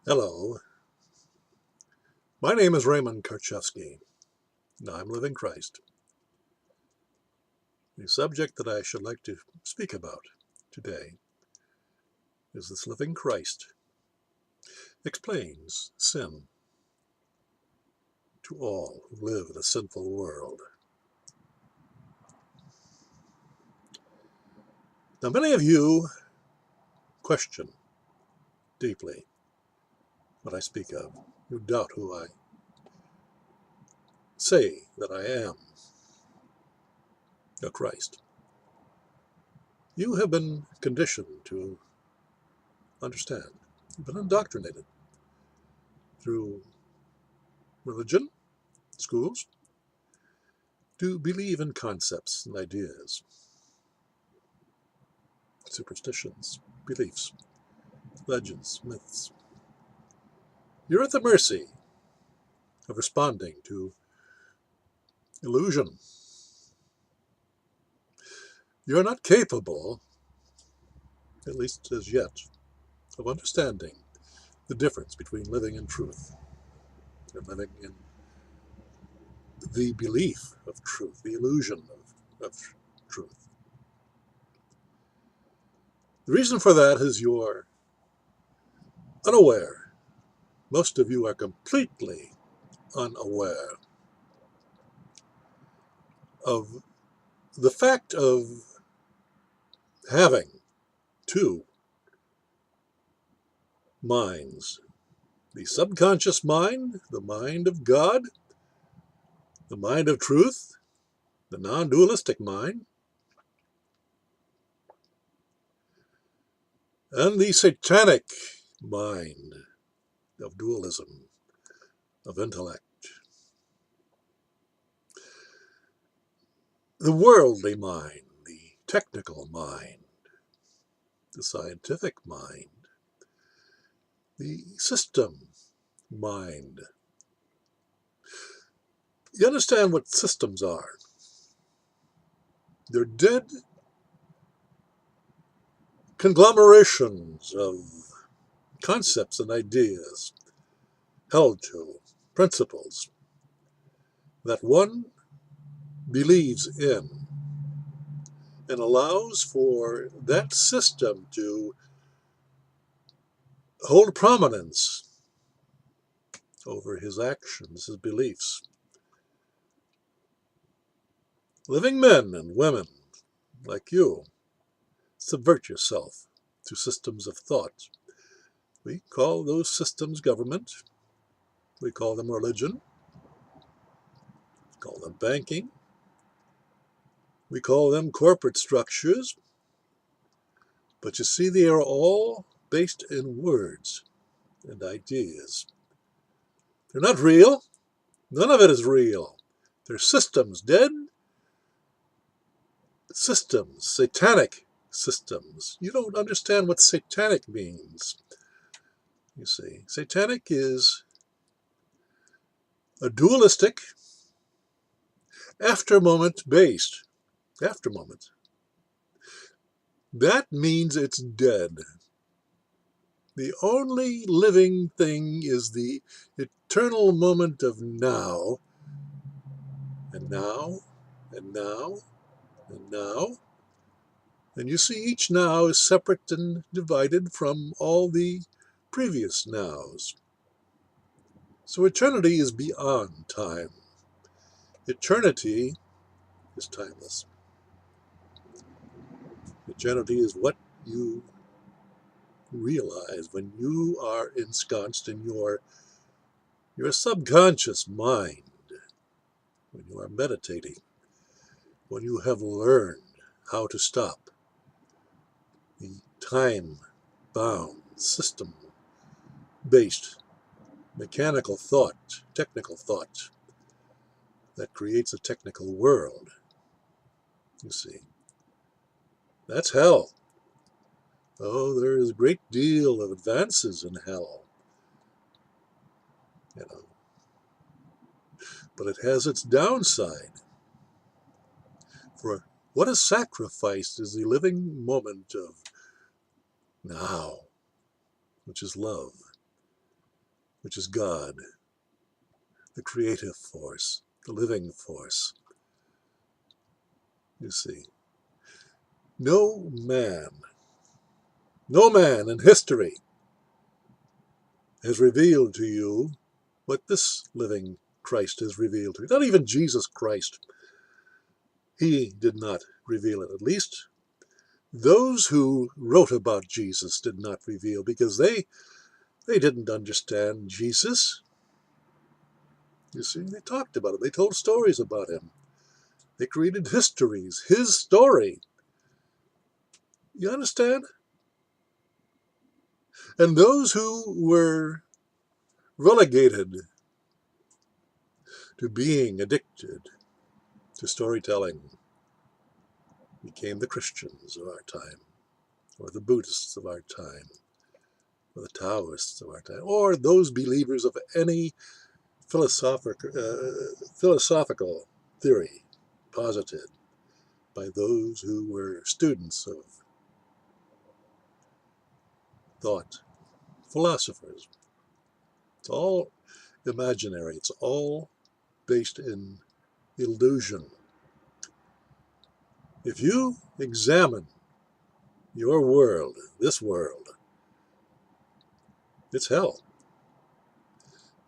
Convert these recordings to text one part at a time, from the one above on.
Hello, my name is Raymond Karchevsky, and I'm living Christ. The subject that I should like to speak about today is this living Christ explains sin to all who live in a sinful world. Now, many of you question deeply what I speak of. You doubt who I say that I am, a Christ. You have been conditioned to understand. You've been indoctrinated through religion, schools, to believe in concepts and ideas, superstitions, beliefs, legends, myths. You're at the mercy of responding to illusion. You're not capable, at least as yet, of understanding the difference between living in truth and living in the belief of truth, the illusion of truth. The reason for that is you're unaware. Most of you are completely unaware of the fact of having two minds: the subconscious mind, the mind of God, the mind of truth, the non-dualistic mind, and the satanic mind of dualism, of intellect. The worldly mind, the technical mind, the scientific mind, the system mind. You understand what systems are? They're dead conglomerations of concepts and ideas held to, principles that one believes in, and allows for that system to hold prominence over his actions, his beliefs. Living men and women like you subvert yourself to systems of thought. We call those systems government. We call them religion. We call them banking. We call them corporate structures. But you see, they are all based in words and ideas. They're not real. None of it is real. They're systems, dead systems, satanic systems. You don't understand what satanic means. You see, satanic is a dualistic, after-moment based. After-moment. That means it's dead. The only living thing is the eternal moment of now, and now, and now, and now. And you see, each now is separate and divided from all the previous nows. So eternity is beyond time. Eternity is timeless. Eternity is what you realize when you are ensconced in your subconscious mind, when you are meditating, when you have learned how to stop the time-bound, system-based, mechanical thought, technical thought that creates a technical world. You see, that's hell. Oh, there is a great deal of advances in hell, you know, but it has its downside. For what is sacrificed is the living moment of now, which is love. which is God, the creative force, the living force. You see, no man in history has revealed to you what this living Christ has revealed to you. Not even Jesus Christ. He did not reveal it. At least those who wrote about Jesus did not reveal, because they didn't understand Jesus. You see, they talked about him. They told stories about him. They created histories, his story. You understand? And those who were relegated to being addicted to storytelling became the Christians of our time, or the Buddhists of our time, or the Taoists of our time, or those believers of any philosophical theory posited by those who were students of thought, philosophers. It's all imaginary. It's all based in illusion. If you examine your world, this world, it's hell.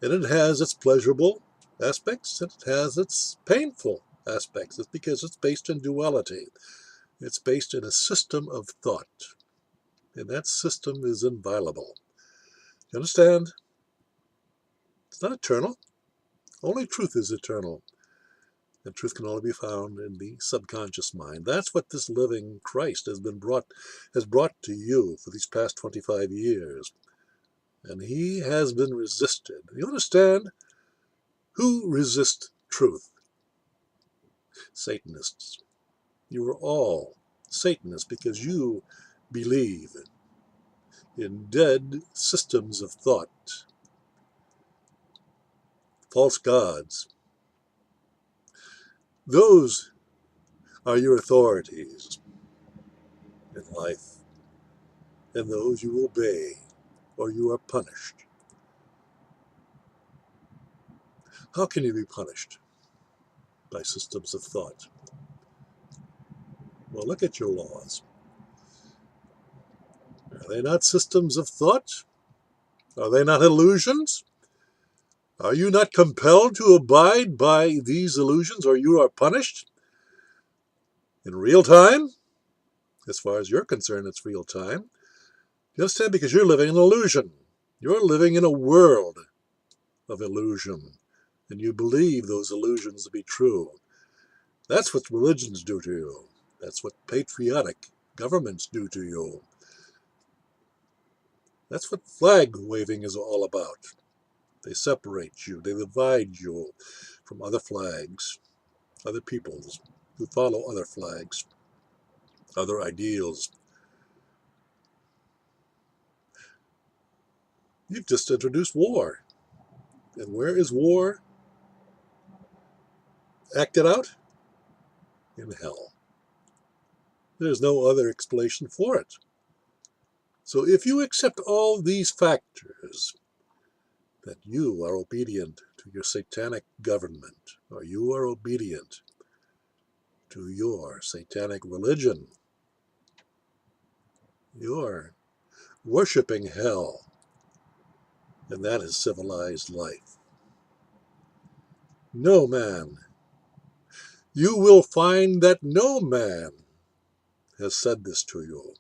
And it has its pleasurable aspects, and it has its painful aspects. It's because it's based in duality. It's based in a system of thought. And that system is inviolable. You understand? It's not eternal. Only truth is eternal. And truth can only be found in the subconscious mind. That's what this living Christ has brought to you for these past 25 years. And he has been resisted. You understand? Who resists truth? Satanists. You are all Satanists because you believe in dead systems of thought, false gods. Those are your authorities in life, and those you obey, or you are punished. How can you be punished? By systems of thought. Well, look at your laws. Are they not systems of thought? Are they not illusions? Are you not compelled to abide by these illusions, or you are punished? In real time? As far as you're concerned, it's real time. You understand? Because you're living in an illusion. You're living in a world of illusion, and you believe those illusions to be true. That's what religions do to you. That's what patriotic governments do to you. That's what flag waving is all about. They separate you. They divide you from other flags, other peoples who follow other flags, other ideals. You've just introduced war. And where is war acted out? In hell. There's no other explanation for it. So if you accept all these factors, that you are obedient to your satanic government, or you are obedient to your satanic religion, you're worshiping hell, and that is civilized life. No man. You will find that no man has said this to you,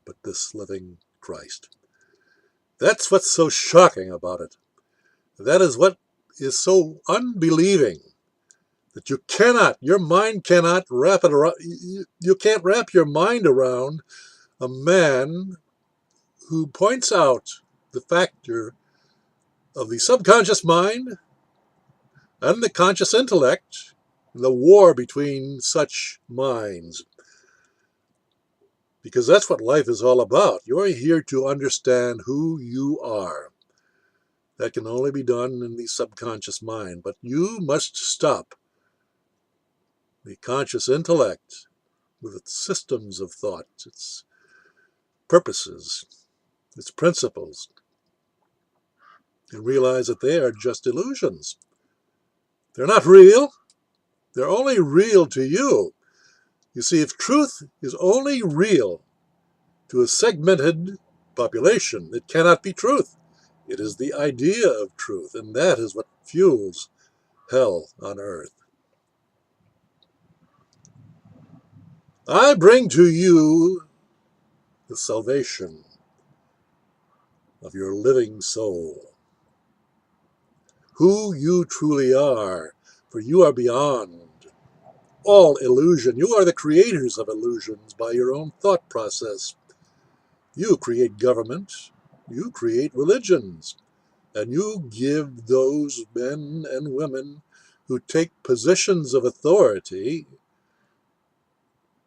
but this living Christ. That's what's so shocking about it. That is what is so unbelieving, that your mind cannot wrap it around. You can't wrap your mind around a man who points out the factor of the subconscious mind and the conscious intellect, the war between such minds. Because that's what life is all about. You're here to understand who you are. That can only be done in the subconscious mind. But you must stop the conscious intellect with its systems of thought, its purposes, its principles, and realize that they are just illusions. They're not real. They're only real to you. You see, if truth is only real to a segmented population, it cannot be truth. It is the idea of truth, and that is what fuels hell on earth. I bring to you the salvation of your living soul, who you truly are, for you are beyond all illusion. You are the creators of illusions by your own thought process. You create government, you create religions, and you give those men and women who take positions of authority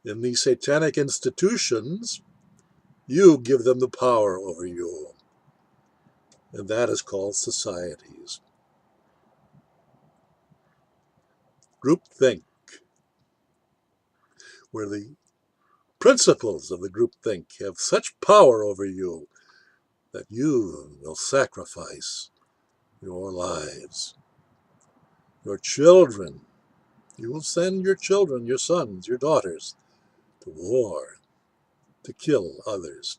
in these satanic institutions, you give them the power over you. And that is called societies. Groupthink, where the principles of the groupthink have such power over you that you will sacrifice your lives. Your children, you will send your children, your sons, your daughters, to war, to kill others.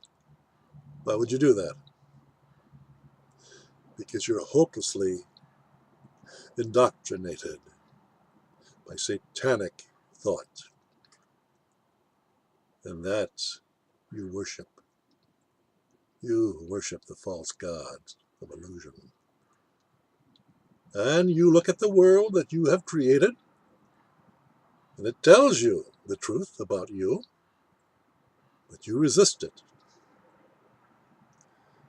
Why would you do that? Because you're hopelessly indoctrinated by satanic thought. And that you worship. You worship the false gods of illusion. And you look at the world that you have created, and it tells you the truth about you, but you resist it.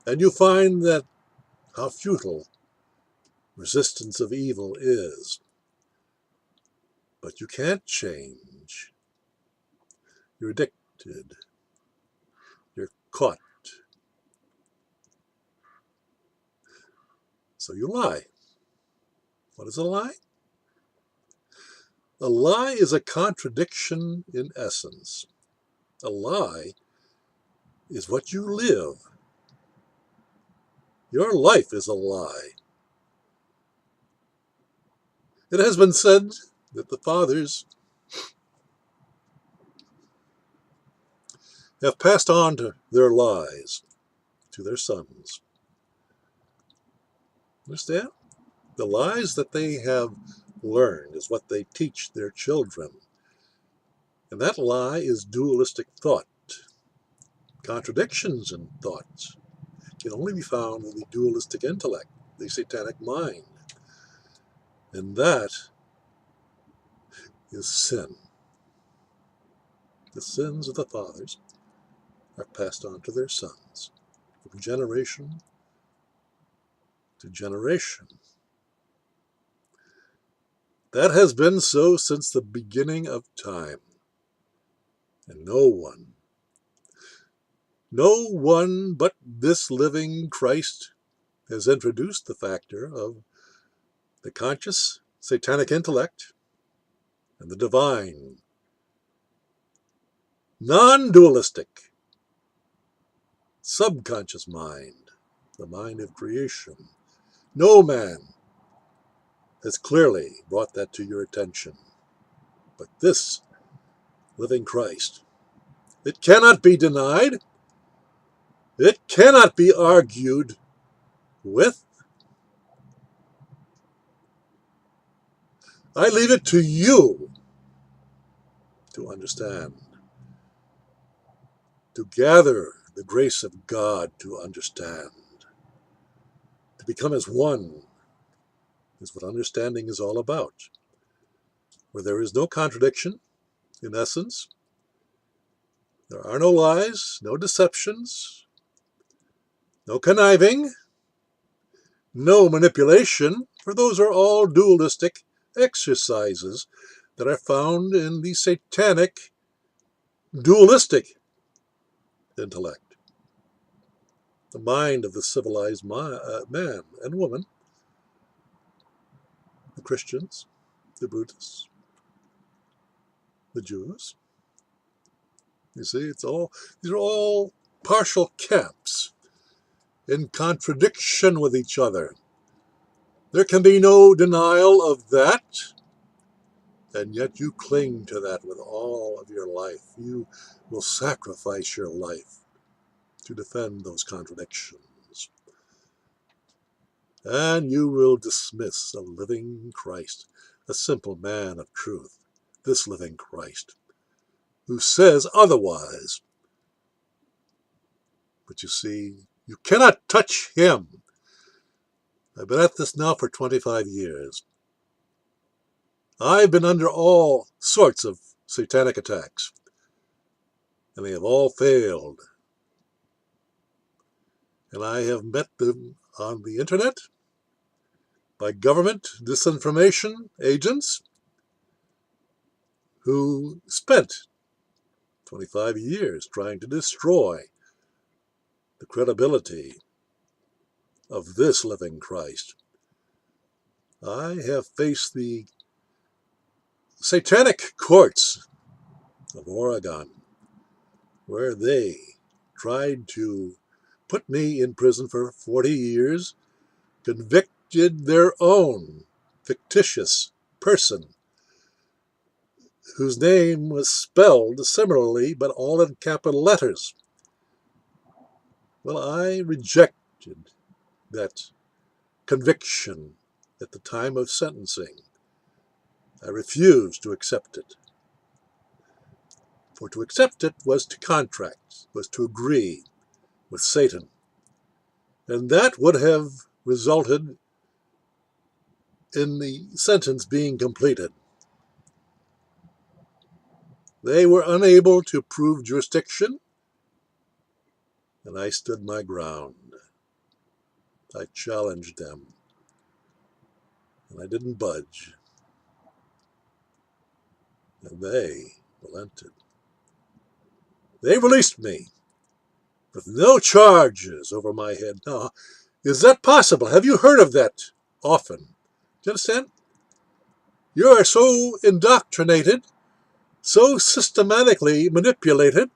And you find that how futile resistance of evil is. But you can't change. You're addicted. You're caught. So you lie. What is a lie? A lie is a contradiction in essence. A lie is what you live. Your life is a lie. It has been said that the fathers have passed on their lies to their sons. Understand? The lies that they have learned is what they teach their children. And that lie is dualistic thought. Contradictions in thoughts can only be found in the dualistic intellect, the satanic mind. And that is sin. The sins of the fathers are passed on to their sons from generation to generation. That has been so since the beginning of time. And no one but this living Christ has introduced the factor of the conscious satanic intellect and the divine, non-dualistic, subconscious mind, the mind of creation. No man has clearly brought that to your attention. But this living Christ, it cannot be denied. It cannot be argued with. I leave it to you to understand, to gather the grace of God to understand, to become as one is what understanding is all about, where there is no contradiction, in essence. There are no lies, no deceptions, no conniving, no manipulation, for those are all dualistic exercises that are found in the satanic dualistic intellect, the mind of the civilized man and woman, the Christians, the Buddhists, the Jews. You see, these are all partial camps in contradiction with each other. There can be no denial of that, and yet you cling to that with all of your life. You will sacrifice your life to defend those contradictions. And you will dismiss a living Christ, a simple man of truth, this living Christ, who says otherwise. But you see, you cannot touch him. I've been at this now for 25 years. I've been under all sorts of satanic attacks, and they have all failed. And I have met them on the internet, by government disinformation agents who spent 25 years trying to destroy the credibility of this living Christ. I have faced the satanic courts of Oregon, where they tried to put me in prison for 40 years, convicted their own fictitious person whose name was spelled similarly, but all in capital letters. Well, I rejected that conviction at the time of sentencing. I refused to accept it. For to accept it was to contract, was to agree with Satan. And that would have resulted in the sentence being completed. They were unable to prove jurisdiction, and I stood my ground. I challenged them, and I didn't budge. And they relented. They released me with no charges over my head. Now, is that possible? Have you heard of that often? Do you understand? You are so indoctrinated, so systematically manipulated,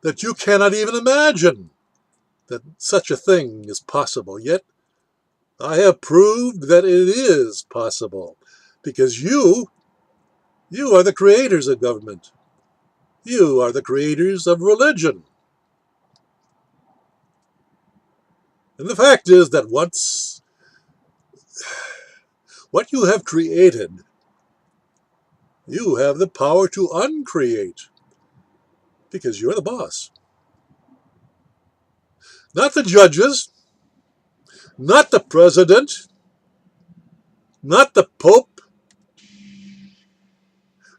that you cannot even imagine that such a thing is possible. Yet, I have proved that it is possible, because you are the creators of government. You are the creators of religion. And the fact is that once what you have created, you have the power to uncreate, because you're the boss. Not the judges, not the president, not the Pope.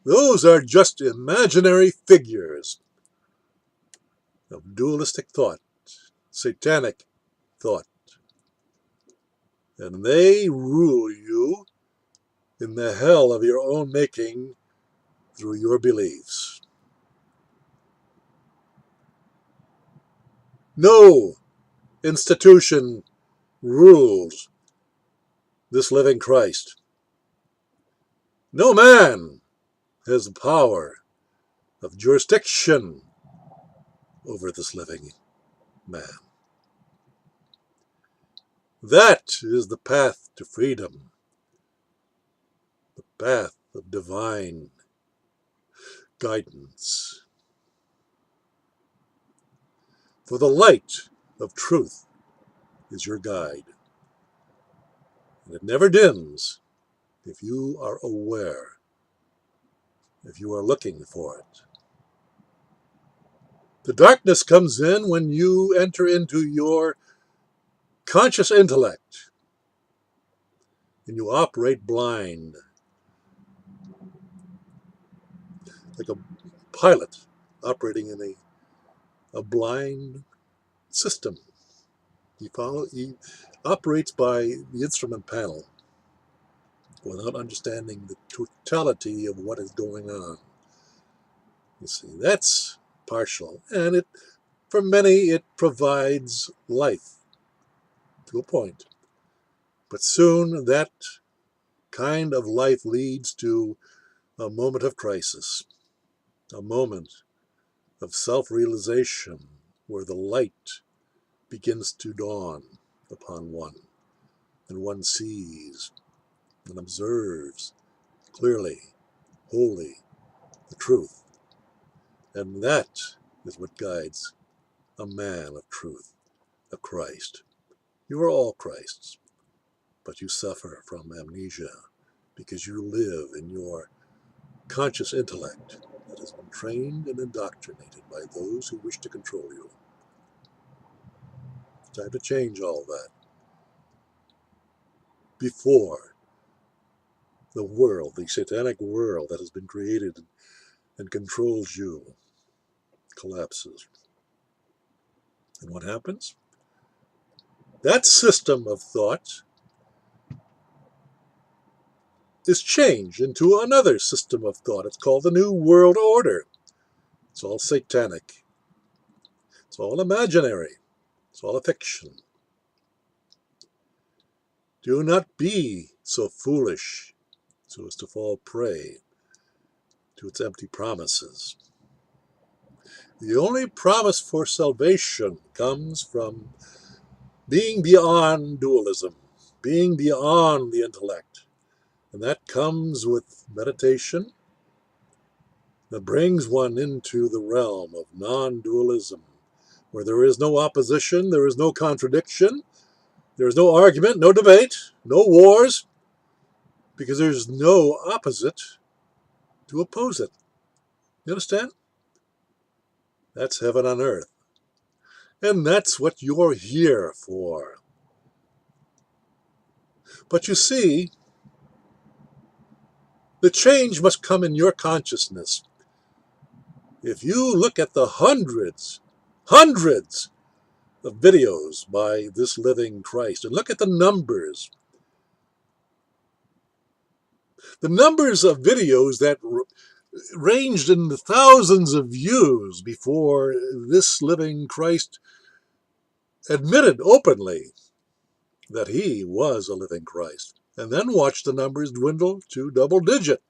Those are just imaginary figures of dualistic thought, satanic thought. And they rule you in the hell of your own making through your beliefs. No institution rules this living Christ. No man has the power of jurisdiction over this living man. That is the path to freedom, the path of divine guidance. For the light of truth is your guide, and it never dims if you are aware, if you are looking for it. The darkness comes in when you enter into your conscious intellect and you operate blind, like a pilot operating in a blind system. He operates by the instrument panel without understanding the totality of what is going on. You see, that's partial, and for many it provides life to a point. But soon that kind of life leads to a moment of crisis, a moment of self-realization where the light begins to dawn upon one. and one sees and observes clearly, wholly, the truth. And that is what guides a man of truth, a Christ. You are all Christs, but you suffer from amnesia because you live in your conscious intellect that has been trained and indoctrinated by those who wish to control you. It's time to change all that before the world, the satanic world that has been created and controls you, collapses. And what happens? That system of thought is changed into another system of thought. It's called the New World Order. It's all satanic. It's all imaginary. It's all a fiction. Do not be so foolish so as to fall prey to its empty promises. The only promise for salvation comes from being beyond dualism, being beyond the intellect. And that comes with meditation that brings one into the realm of non-dualism, where there is no opposition, there is no contradiction, there is no argument, no debate, no wars, because there's no opposite to oppose it. You understand? That's heaven on earth. And that's what you're here for. But you see, the change must come in your consciousness. If you look at the hundreds of videos by this living Christ, and look at the numbers of videos that ranged in the thousands of views before this living Christ admitted openly that he was a living Christ, and then watch the numbers dwindle to double digit.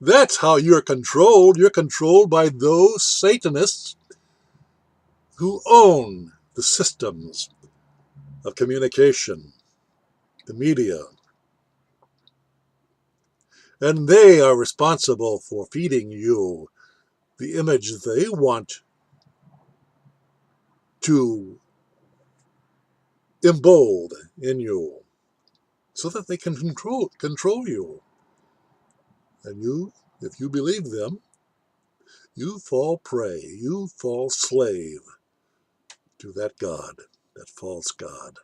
That's how you're controlled. You're controlled by those Satanists who own the systems of communication, the media. And they are responsible for feeding you the image they want to imbibe in you so that they can control you. And you, if you believe them, you fall prey, you fall slave to that God, that false God.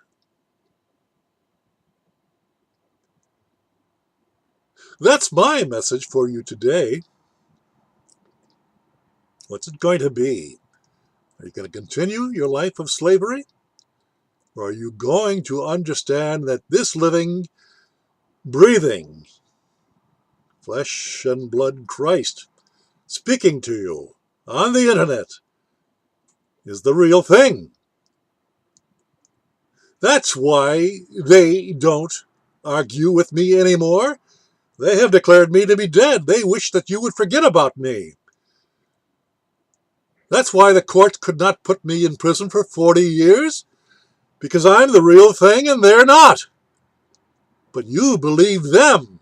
That's my message for you today. What's it going to be? Are you going to continue your life of slavery? Or are you going to understand that this living, breathing, flesh and blood Christ speaking to you on the internet is the real thing? That's why they don't argue with me anymore. They have declared me to be dead. They wish that you would forget about me. That's why the court could not put me in prison for 40 years, because I'm the real thing and they're not. But you believe them,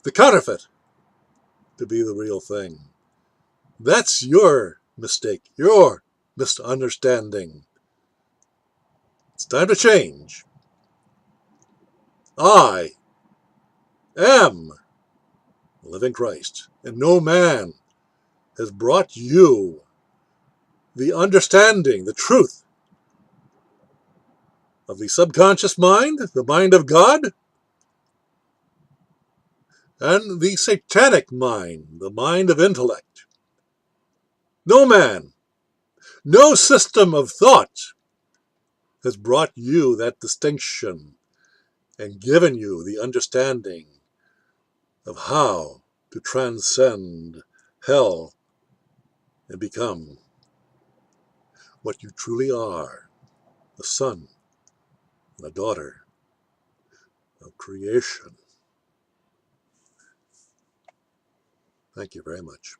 the counterfeit, to be the real thing. That's your mistake, your misunderstanding. It's time to change. I am the living Christ, and no man has brought you the understanding, the truth of the subconscious mind, the mind of God, and the satanic mind, the mind of intellect. No man, no system of thought has brought you that distinction and given you the understanding of how to transcend hell and become what you truly are, the son and a daughter of creation. Thank you very much.